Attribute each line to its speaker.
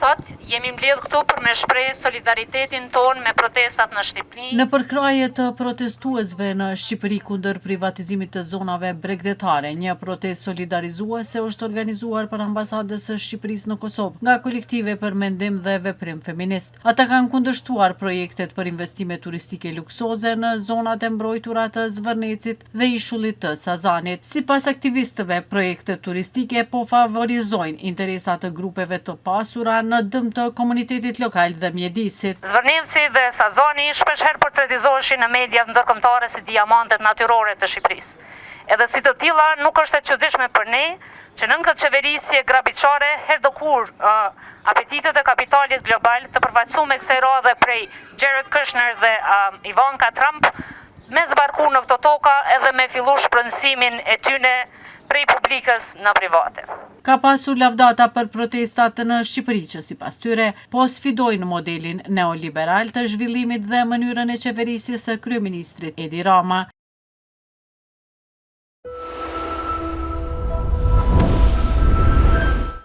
Speaker 1: sot jemi mbledhur këtu për me shpreh solidaritetin ton me protestat në Shqipëri.
Speaker 2: Në përkraje të protestuesve në Shqipëri kundër privatizimit të zonave bregdetare, një protestë solidarizuese është organizuar për ambasadës së Shqipërisë në Kosovë nga kolektive për mendim dhe veprim feminist. Ata kanë kundërshtuar projektet për investime turistike luksoze në zonat e mbrojtura të Zvërnecit dhe Ishullit të Sazanit. Sipas aktivistëve, projektet turistike po favorizojnë interesat të grupeve të pasura në dëm të komunitetit lokal dhe mjedisit.
Speaker 1: Zvërneci dhe Sazani shpeshherë portretizoheshin në mediat ndërkombëtare si diamantet natyrore të Shqipërisë. Edhe si të tilla nuk është e çuditshme për ne që nën këtë qeverisje grabiçare herë do kur apetitet e kapitalit global të përfaqësuar me kësaj radhe prej Jared Kushner dhe Ivanka Trump me zbarku në këto toka edhe me fillu shpërndësimin e tyne prej publikës në private.
Speaker 2: Ka pasur lavdata për protestat në Shqipëri që sipas tyre po sfidojnë modelin neoliberal të zhvillimit dhe mënyrën e qeverisjes së kryeministrit Edi Rama.